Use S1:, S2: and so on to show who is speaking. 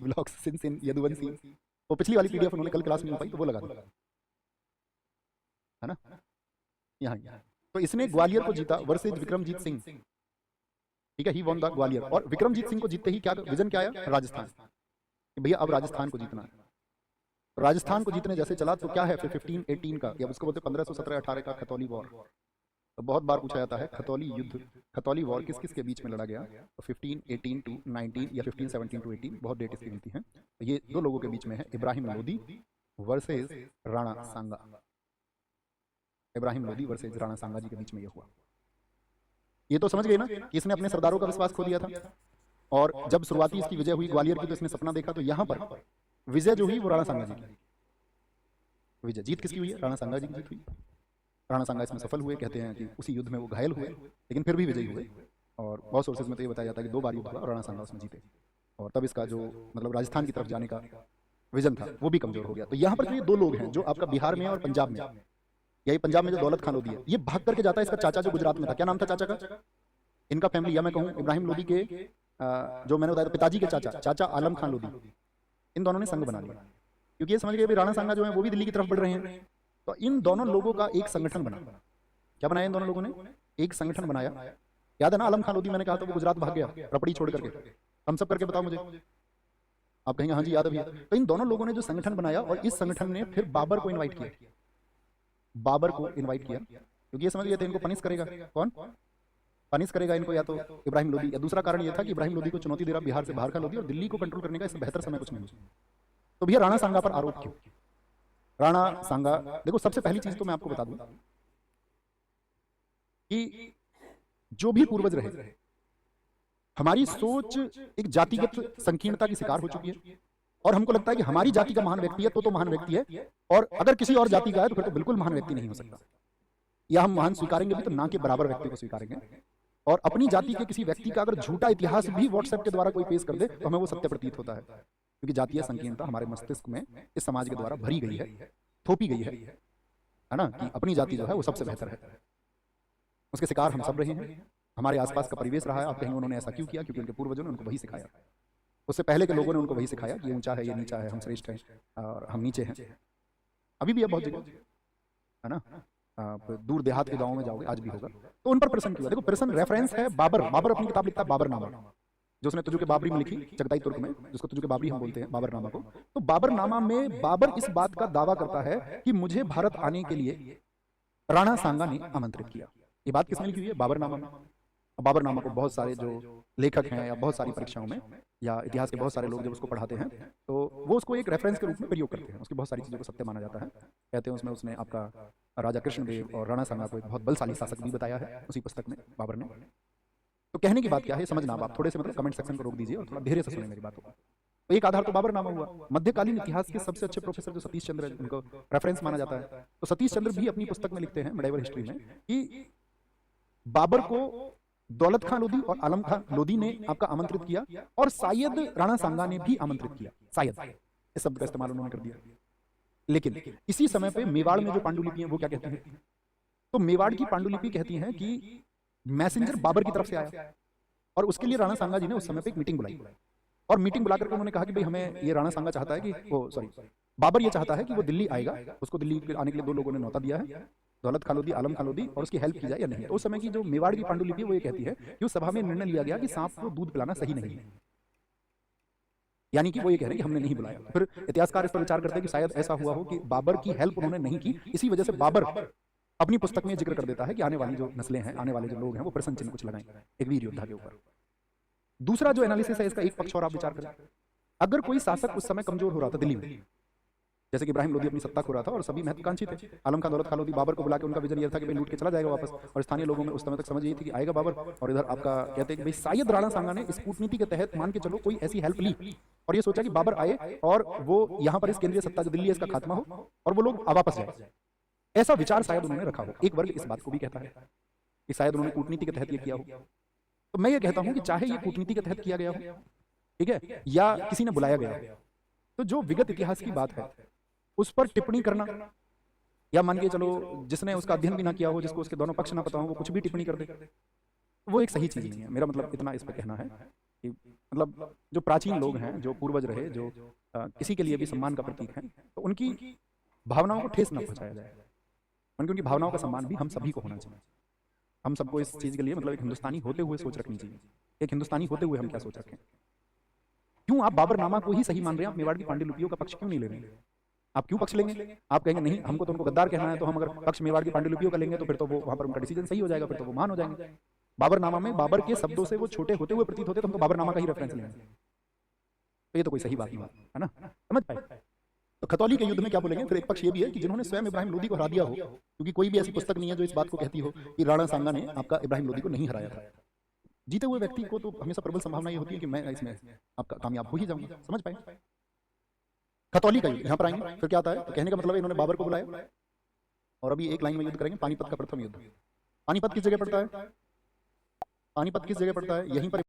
S1: Vlogs since in Yaduvanshi, वो पिछली वाली पीडीएफ उन्होंने कल क्लास में नहीं पाई तो वो लगा दी, है ना, यहाँ। तो इसने ग्वालियर को जीता वर्सेज विक्रमजीत सिंह, ठीक है, ही वॉन द ग्वालियर। और विक्रमजीत सिंह को जीतते ही क्या विजन क्या आया, राजस्थान, भैया अब राजस्थान को जीतना है। राजस्थान को जीतने जैसे चला तो क्या है फिर 1518 का, या उसको बोलते 1517-18 का खतौली वॉर। तो बहुत बार पूछा जाता है खतौली युद्ध, खतौली वॉर किस किस के बीच में लड़ा गया, तो 1518 टू 19 या 1517 टू 18, बहुत डेट इसकी मिलती है। तो ये दो लोगों के बीच में है, इब्राहिम लोदी वर्सेस राणा सांगा, इब्राहिम लोदी वर्सेस राणा सांगा जी के बीच में ये हुआ। ये तो समझ गए ना कि इसने अपने सरदारों का विश्वास खो दिया था, और जब शुरुआती इसकी विजय हुई ग्वालियर की तो इसने सपना देखा, तो यहाँ पर विजय जो हुई वो राणा सांगा जी की विजय, जीत किसकी हुई है, राणा सांगा जी की जीत हुई। राणा सांगा इसमें सफल हुए, कहते हैं कि उसी युद्ध में वो घायल हुए लेकिन फिर भी विजयी हुए, और बहुत सोर्सेज में तो ये बताया जाता है कि 2 बार युद्ध हुआ और राणा सांगा उसमें जीते, और तब इसका जो मतलब राजस्थान की तरफ जाने का विजन था वो भी कमजोर हो गया। तो यहाँ पर ये 2 लोग हैं जो आपका बिहार में और पंजाब में, यही पंजाब में जो दौलत खान लोधी है, ये भाग करके जाता है, इसका चाचा जो गुजरात में था, क्या नाम था चाचा का, इनका फैमिली, या मैं कहूँ इब्राहिम लोधी के जो मैंने बताया पिताजी के चाचा आलम खान लोधी, इन दोनों ने संघ बना लिया, क्योंकि ये समझ गए राणा सांगा जो है वो भी दिल्ली की तरफ बढ़ रहे हैं। तो इन दोनों लोगों का एक संगठन बना, क्या बनाया इन दोनों लोगों ने, एक संगठन बनाया। याद है ना आलम खान लोधी, मैंने कहा था वो गुजरात भाग गया रपड़ी छोड़ करके, हम सब करके बताओ मुझे, आप कहेंगे हाँ जी याद है भैया। तो इन दोनों लोगों ने जो संगठन बनाया, और इस संगठन ने फिर बाबर को इन्वाइट किया, बाबर को इन्वाइट किया, क्योंकि ये समझ गए थे इनको पनिश करेगा कौन, पनिश करेगा इनको या तो इब्राहिम लोधी, या दूसरा कारण यह था कि इब्राहिम लोधी को चुनौती दे रहा बिहार से बाहर का लोधी, और दिल्ली को कंट्रोल करने का इससे बेहतर समय कुछ नहीं। तो भैया राणा सांगा पर आरोप क्यों, राणा सांगा, देखो सबसे पहली चीज तो मैं आपको बता दूं कि जो भी पूर्वज रहे, हमारी सोच एक जातिगत संकीर्णता की शिकार हो चुकी है, और हमको लगता है कि हमारी जाति का महान व्यक्ति है तो महान व्यक्ति है, और अगर किसी और जाति का है तो फिर तो बिल्कुल महान व्यक्ति नहीं हो सकता, या हम महान स्वीकारेंगे भी तो ना के बराबर व्यक्ति को स्वीकारेंगे। और अपनी जाति के किसी व्यक्ति का अगर झूठा इतिहास भी व्हाट्सएप के द्वारा कोई पेश कर दे तो हमें वो सत्य प्रतीत होता है, क्योंकि जातीय संकीर्णता हमारे मस्तिष्क में इस समाज के द्वारा भरी गई है, थोपी गई है ना, कि अपनी जाति जो है वो सबसे बेहतर है। उसके शिकार हम सब रहे हैं, हमारे आसपास का परिवेश रहा है। आप कहेंगे उन्होंने ऐसा क्यों किया, क्योंकि उनके पूर्वजों ने उनको वही सिखाया, उससे पहले के लोगों ने उनको वही सिखाया कि ये ऊंचा है, ये नीचा है, हम श्रेष्ठ हैं और हम नीचे हैं। अभी भी है बहुत जगह, है ना, आप दूर देहात के गाँव में जाओगे आज भी होगा। तो उन पर प्रश्न किया, देखो प्रश्न रेफरेंस है बाबर, बाबर अपनी किताब लिखता है बाबरनामा, जो उसने तुझे के बाबरी में लिखी, चगताई तुर्क में, जिसको तुझे के बाबरी हम बोलते हैं बाबरनामा को। तो बाबरनामा में बाबर इस बात का दावा करता है कि मुझे भारत आने के लिए राणा सांगा ने आमंत्रित किया। ये बात किसने लिखी हुई है, बाबरनामा में। बाबरनामा को बहुत सारे जो लेखक हैं या बहुत सारी परीक्षाओं में या इतिहास के बहुत सारे लोग जब उसको पढ़ाते हैं तो वो उसको एक रेफरेंस के रूप में प्रयोग करते हैं, उसकी बहुत सारी चीज़ों को सत्य माना जाता है। कहते हैं उसमें उसने आपका राजा कृष्णदेव और राणा सांगा को एक बहुत बलशाली शासक भी बताया है उसी पुस्तक में बाबर ने। तो कहने की बात क्या है समझना, आप थोड़े से मतलब कमेंट सेक्शन को रोक दीजिए और थोड़ा धीरे से सुने मेरी बात को। तो एक आधार तो बाबरनामा हुआ। मध्यकालीन इतिहास के सबसे अच्छे प्रोफेसर जो सतीश चंद्र उनको रेफरेंस माना जाता है, तो सतीश चंद्र भी अपनी पुस्तक में लिखते हैं मेडिवल हिस्ट्री में कि बाबर को दौलत खान लोधी और आलम खान लोधी ने आपका आमंत्रित किया और शायद राणा सांगा ने भी आमंत्रित किया, शायद इस शब्द का इस्तेमाल उन्होंने कर दिया। लेकिन इसी समय पे मेवाड़ में जो पांडुलिपि है वो क्या कहती है, तो मेवाड़ की पांडुलिपि कहती है कि मैसेंजर बाबर की तरफ से आया और उसके लिए राणा सांगा जी ने उस समय पे एक मीटिंग बुलाई और मीटिंग बुला करके उन्होंने कहा कि भाई हमें ये राणा सांगा चाहता है कि वो बाबर ये चाहता है कि वो दिल्ली आएगा, उसको दिल्ली आने के लिए दो लोगों ने न्योता दिया है, दौलत खान लोधी, आलम खान लोधी, और उसकी हेल्प की जाए या नहीं। तो उस समय की जो मेवाड़ की पांडुलिपि वो ये कहती है कि उस सभा में निर्णय लिया गया कि सांप को दूध पिलाना सही नहीं है, यानी कि वो ये कह रहे हैं कि हमने नहीं बुलाया। फिर इतिहासकार इस पर विचार करते हैं कि शायद ऐसा हुआ हो कि बाबर की हेल्प उन्होंने नहीं की, इसी वजह से बाबर अपनी पुस्तक में जिक्र कर देता है कि आने वाली जो नस्लें हैं, आने वाले जो लोग हैं वो प्रश्न चिन्ह कुछ लगाएं एक वीर योद्धा के ऊपर। दूसरा जो एनालिसिस है इसका एक पक्ष और आप विचार करें, अगर कोई शासक उस समय कमजोर हो रहा था दिल्ली में, जैसे कि इब्राहिम लोधी अपनी सत्ता खो रहा था और सभी महत्वाकांक्षी थे, आलम खान, दौलत खान लोधी बाबर को बुला के उनका विजन यह था कि भाई लूट के चला जाएगा वापस, और स्थानीय लोगों में उस समय तक समझ यही थी कि आएगा बाबर, और इधर आपका कहते हैं कि भाई शायद राणा सांगा ने इस कूटनीति के तहत मान के चलो कोई ऐसी हेल्प ली और ये सोचा कि बाबर आए और वो यहाँ पर इस केंद्रीय सत्ता जो दिल्ली है इसका खात्मा हो और वो लोग वापस जाए, ऐसा विचार शायद उन्होंने रखा हो। एक वर्ग इस बात को भी कहता है कि शायद उन्होंने कूटनीति के तहत ये किया हो। तो मैं ये कहता हूं कि चाहे ये कूटनीति के तहत किया गया हो, ठीक है, या किसी ने बुलाया गया हो, तो जो विगत इतिहास की बात है उस पर टिप्पणी करना, या मान के चलो जिसने उसका अध्ययन भी ना किया हो, जिसको उसके दोनों पक्ष ना पता हो, वो कुछ भी टिप्पणी कर दे, वो एक सही चीज नहीं है। मेरा मतलब इतना इस पर कहना है कि मतलब जो प्राचीन लोग हैं, जो पूर्वज रहे, जो किसी के लिए भी सम्मान का प्रतीक हैं, तो उनकी भावनाओं को ठेस न पहुंचाया जाए। उनकी उनकी भावनाओं का सम्मान भी हम सभी को होना चाहिए। हम सबको इस चीज़ के लिए मतलब एक हिंदुस्तानी होते हुए सोच रखनी चाहिए। एक हिंदुस्तानी होते हुए हम क्या सोच रखें? क्यों आप बाबरनामा को ही सही मान रहे हैं? आप मेवाड़ की पांडुलिपियों का पक्ष क्यों नहीं ले रहे हैं? आप क्यों पक्ष लेंगे? आप कहेंगे नहीं, हमको तो उनको गद्दार कहना है, तो हम अगर पक्ष मेवाड़ की पांडुलिपियों का लेंगे तो फिर तो वो वहां पर उनका डिसीजन सही हो जाएगा, फिर तो वो मान हो जाएंगे। बाबरनामा में बाबर के शब्दों से वो छोटे होते हुए प्रतीत होते, तो हम तो बाबरनामा का ही रेफरेंस लेंगे। तो ये तो कोई सही बात नहीं है ना, समझ पाए? तो खतौली के युद्ध में क्या बोलेंगे? फिर एक पक्ष ये भी है कि जिन्होंने स्वयं इब्राहिम लोदी को हरा दिया हो, क्योंकि कोई भी ऐसी पुस्तक नहीं है जो इस बात को कहती हो कि राणा सांगा ने आपका इब्राहिम लोदी को नहीं हराया था। जीते हुए व्यक्ति को तो हमेशा प्रबल संभावना ये होती है कि मैं इसमें आपका कामयाब हो ही जाऊंगा, समझ पाए? खतौली का युद्ध यहाँ पर आएंगे, फिर क्या आता है? तो कहने का मतलब है इन्होंने बाबर को बुलाया और अभी एक लाइन में युद्ध करेंगे, पानीपत का प्रथम युद्ध। पानीपत किस जगह पड़ता है? पानीपत किस जगह पड़ता है? यहीं पर